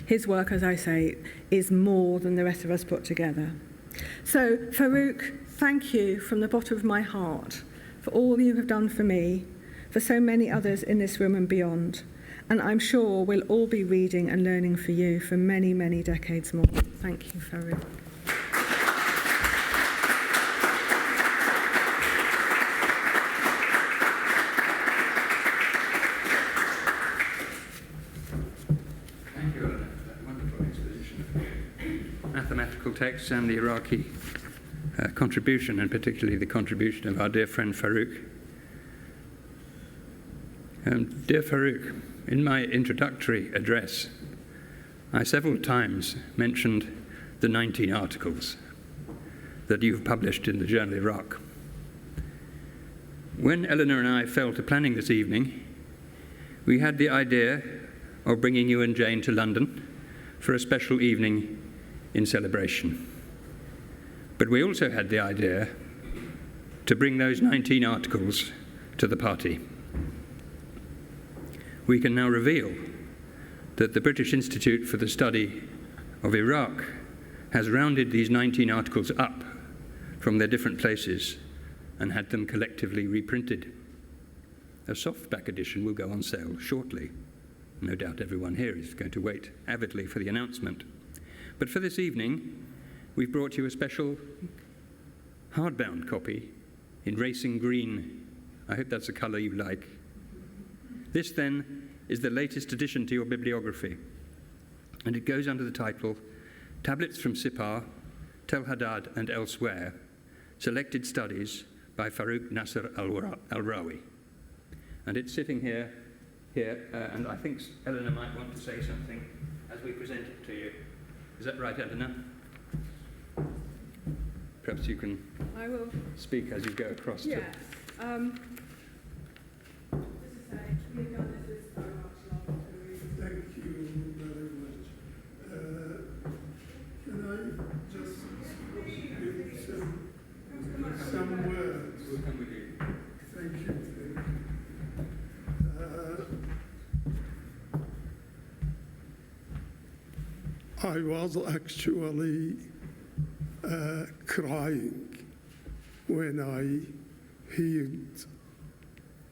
His work, as I say, is more than the rest of us put together. So, Farouk, thank you from the bottom of my heart for all you have done for me, for so many others in this room and beyond. And I'm sure we'll all be reading and learning for you for many, many decades more. Thank you, Farouk. Thank you, Eleanor, for that wonderful exposition of mathematical texts and the Iraqi contribution, and particularly the contribution of our dear friend Farouk. Dear Farouk, in my introductory address, I several times mentioned the 19 articles that you've published in the journal Iraq. When Eleanor and I fell to planning this evening, we had the idea of bringing you and Jane to London for a special evening in celebration. But we also had the idea to bring those 19 articles to the party. We can now reveal that the British Institute for the Study of Iraq has rounded these 19 articles up from their different places and had them collectively reprinted. A softback edition will go on sale shortly. No doubt everyone here is going to wait avidly for the announcement. But for this evening, we've brought you a special hardbound copy in racing green. I hope that's a colour you like. This, then, is the latest addition to your bibliography, and it goes under the title Tablets from Sippar, Tel Haddad and Elsewhere, Selected Studies by Farouk Al Rawi. And it's sitting here, and I think Eleanor might want to say something as we present it to you. Is that right, Eleanor? Perhaps you can speak as you go across. Yes. Thank you very much. Can I just give some words? We'll come with you. Thank you. I was actually crying when I heard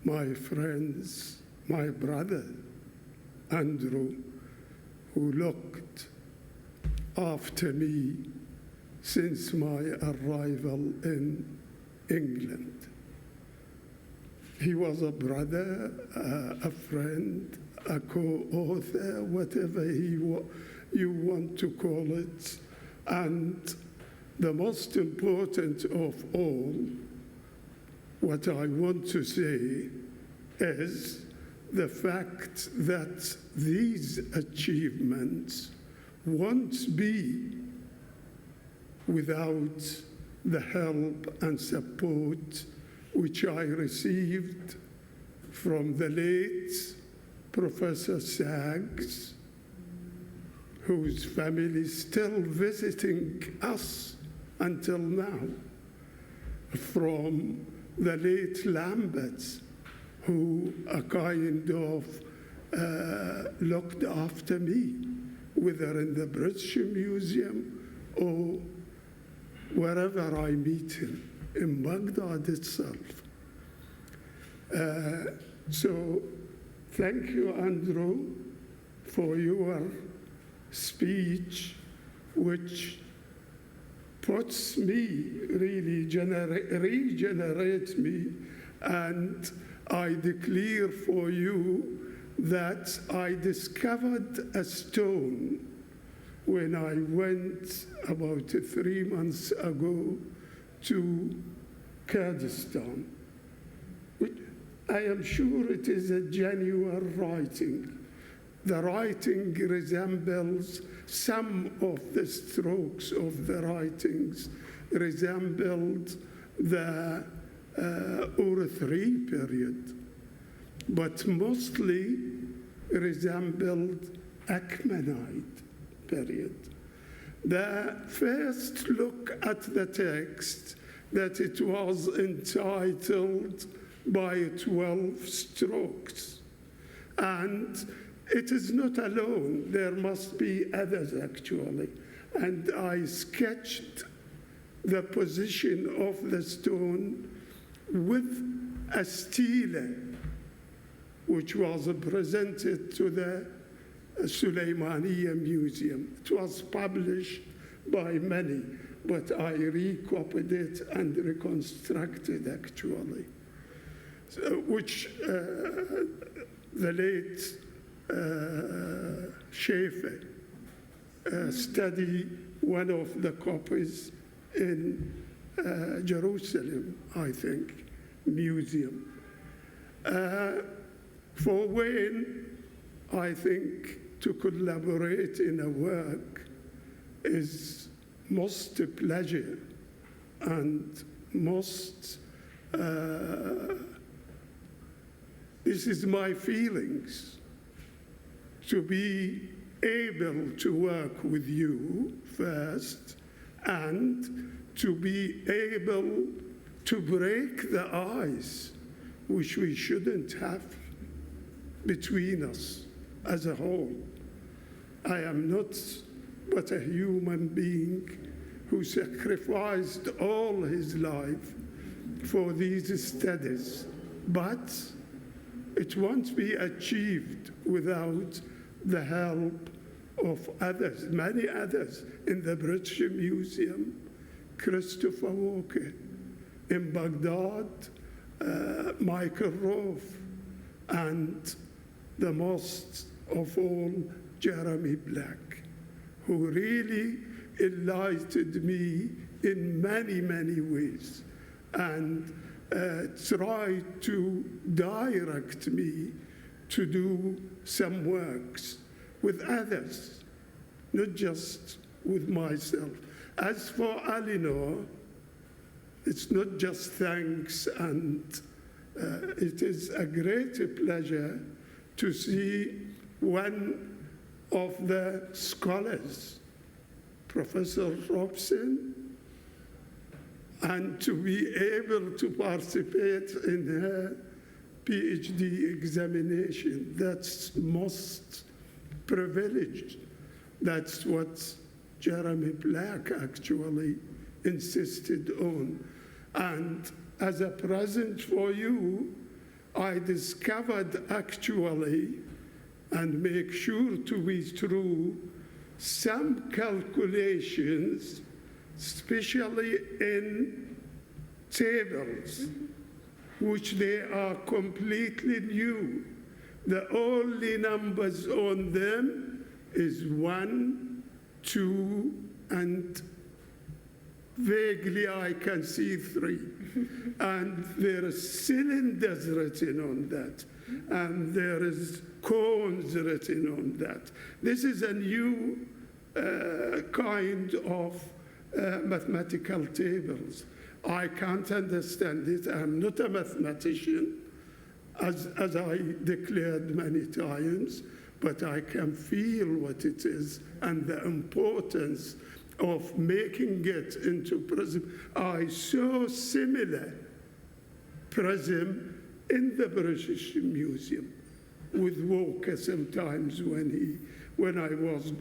my friends, my brother Andrew, who looked after me since my arrival in England. He was a brother, a friend, a co-author, whatever you want to call it. And the most important of all, what I want to say is the fact that these achievements won't be without the help and support which I received from the late Professor Saggs, whose family is still visiting us until now, from the late Lamberts, who are kind of looked after me, whether in the British Museum or wherever I meet him, in Baghdad itself. So thank you, Andrew, for your speech, which puts me, really regenerates me, and I declare for you that I discovered a stone when I went about 3 months ago to Kurdistan. I am sure it is a genuine writing. The writing resembles some of the strokes of the writings resembled the Ur III period, but mostly resembled Achaemenid period. The first look at the text, that it was entitled by 12 strokes, and it is not alone. There must be others, actually. And I sketched the position of the stone with a stele, which was presented to the Suleymaniya Museum. It was published by many, but I recopied it and reconstructed, actually, which the late Schaefer studied one of the copies in Jerusalem, I think, museum. For when I think to collaborate in a work is most a pleasure and most, this is my feelings, to be able to work with you first and to be able to break the ice, which we shouldn't have between us as a whole. I am not but a human being who sacrificed all his life for these studies. But it won't be achieved without the help of others, many others in the British Museum, Christopher Walker, in Baghdad, Michael Rove, and the most of all, Jeremy Black, who really enlightened me in many, many ways and tried to direct me to do some works with others, not just with myself. As for Eleanor, it's not just thanks, and it is a great pleasure to see one of the scholars, Professor Robson, and to be able to participate in her PhD examination. That's most privileged. That's what Jeremy Black actually insisted on. And as a present for you, I discovered actually, and make sure to be true, some calculations, especially in tables, which they are completely new. The only numbers on them is 1, 2, and vaguely I can see 3. And there are cylinders written on that, and there is cones written on that. This is a new kind of mathematical tables. I can't understand it. I'm not a mathematician, as I declared many times, but I can feel what it is and the importance of making it into prism. I saw similar prism in the British Museum with Walker sometimes when I was,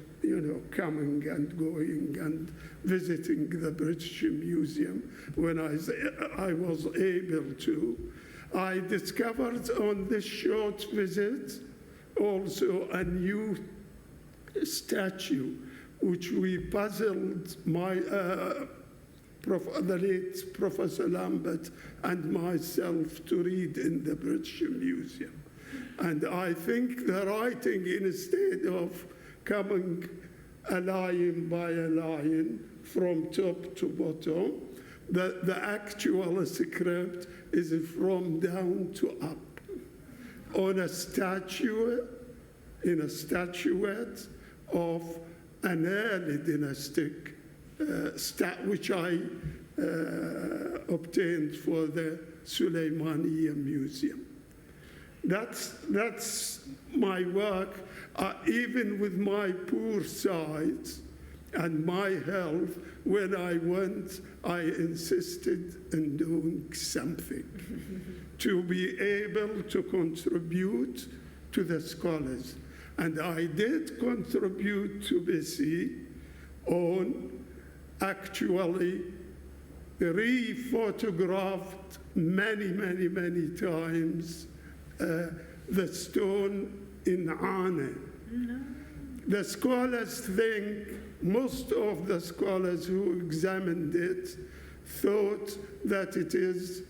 coming and going and visiting the British Museum, when I was able to. I discovered on this short visit also a new statue, which we puzzled the late Professor Lambert and myself to read in the British Museum. And I think the writing, instead of coming a line by a line from top to bottom, the actual script is from down to up on a statue, in a statuette of an early dynastic which I obtained for the Suleymaniya Museum. That's my work. Even with my poor sight and my health, when I went, I insisted in doing something to be able to contribute to the scholars. And I did contribute to BC on actually re-photographed many times the stone in Ana. No. The scholars think, most of the scholars who examined it thought that it is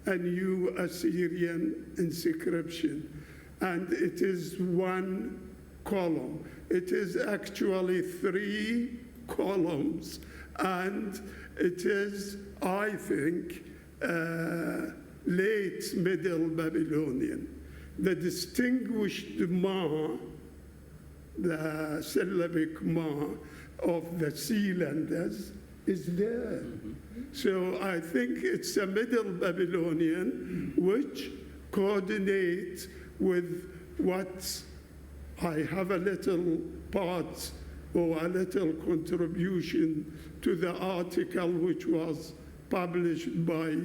a new Assyrian inscription, and it is one column. It is actually 3 columns, and it is, I think, late Middle Babylonian. The distinguished ma, the syllabic ma of the Sealanders is there. So I think it's a Middle Babylonian which coordinates with what I have a little part or a little contribution to the article which was published by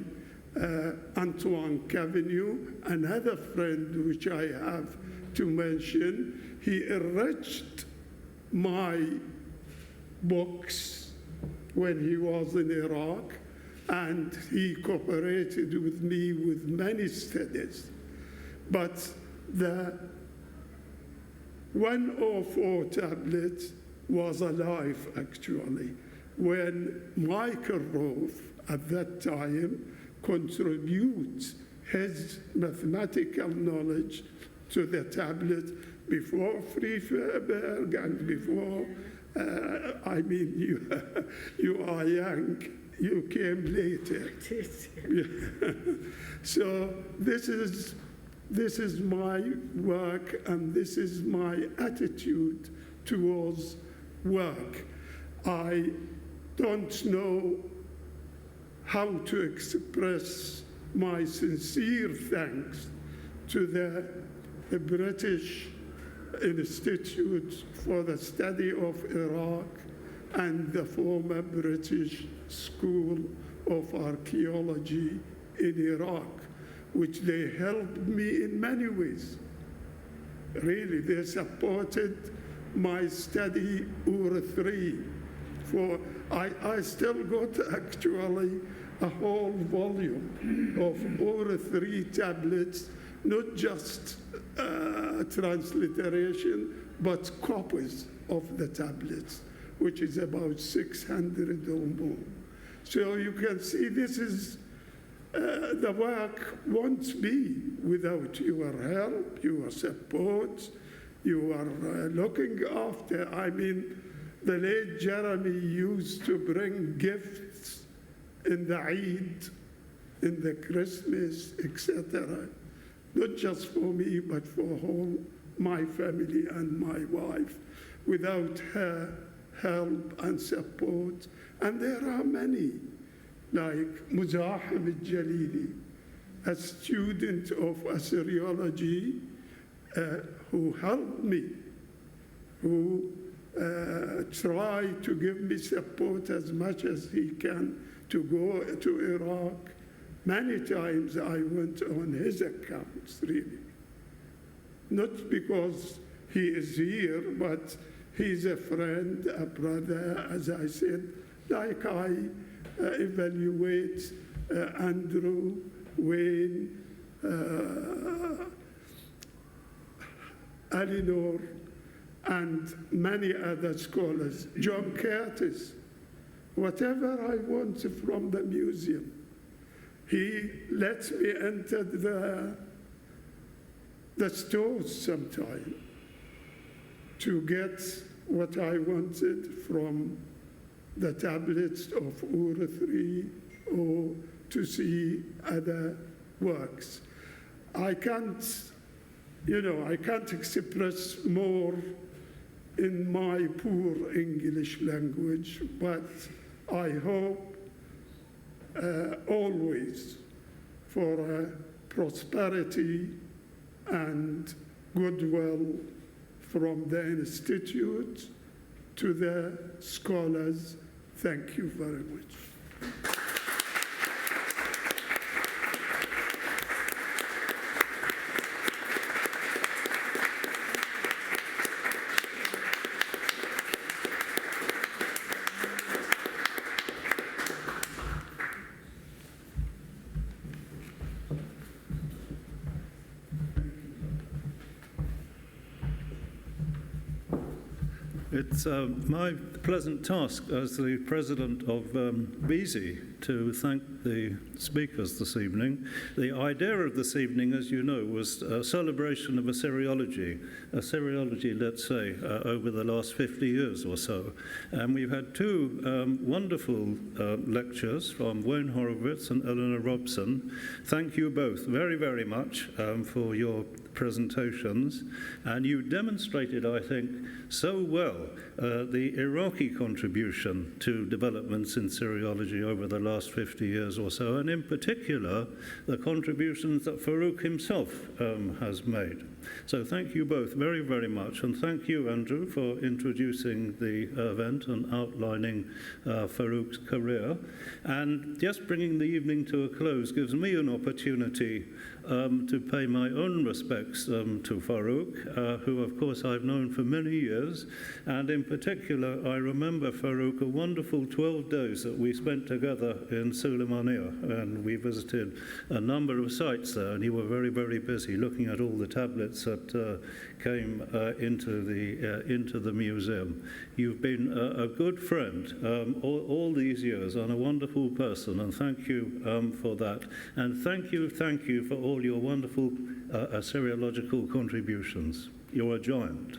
Antoine Cavignou, another friend which I have to mention. He enriched my books when he was in Iraq, and he cooperated with me with many studies. But the 104 tablet was alive, actually, when Michael Rove, at that time, contributes his mathematical knowledge to the tablet before Friedberg and before, I mean, you are young, you came later. So this is my work, and this is my attitude towards work. I don't know how to express my sincere thanks to the British Institute for the Study of Iraq and the former British School of Archaeology in Iraq, which they helped me in many ways. Really, they supported my study Ur 3. I still got actually a whole volume of Ur 3 tablets, not just transliteration, but copies of the tablets, which is about 600 or more. So you can see this is, the work won't be without your help, your support, your looking after. I mean, the late Jeremy used to bring gifts in the Eid, in the Christmas, etc. Not just for me, but for all my family and my wife. Without her help and support, and there are many, like Muzahim al-Jalili, a student of Assyriology, who helped me, who tried to give me support as much as he can to go to Iraq. Many times I went on his accounts, really. Not because he is here, but he's a friend, a brother, as I said, like I evaluate Andrew, Wayne, Eleanor, and many other scholars, John Curtis, whatever I want from the museum. He lets me enter the stores sometime to get what I wanted from the tablets of Ur 3 or to see other works. I can't express more in my poor English language, but I hope always for prosperity and goodwill from the Institute to the scholars. Thank you very much. It's my pleasant task as the president of BESI to thank the speakers this evening. The idea of this evening, as you know, was a celebration of Assyriology, let's say, over the last 50 years or so. And we've had two wonderful lectures from Wayne Horowitz and Eleanor Robson. Thank you both very, very much for your presentations, and you demonstrated, I think, so well the Iraqi contribution to developments in Assyriology over the last 50 years or so, and in particular, the contributions that Farouk himself has made. So thank you both very, very much, and thank you, Andrew, for introducing the event and outlining Farouk's career. And just bringing the evening to a close gives me an opportunity to pay my own respects to Farouk, who, of course, I've known for many years. And in particular, I remember, Farouk, a wonderful 12 days that we spent together in Suleymaniye, and we visited a number of sites there, and you were very, very busy looking at all the tablets that came into the museum. You've been a good friend all these years, and a wonderful person, and thank you for that. And thank you for all your wonderful Assyriological contributions. You're a giant.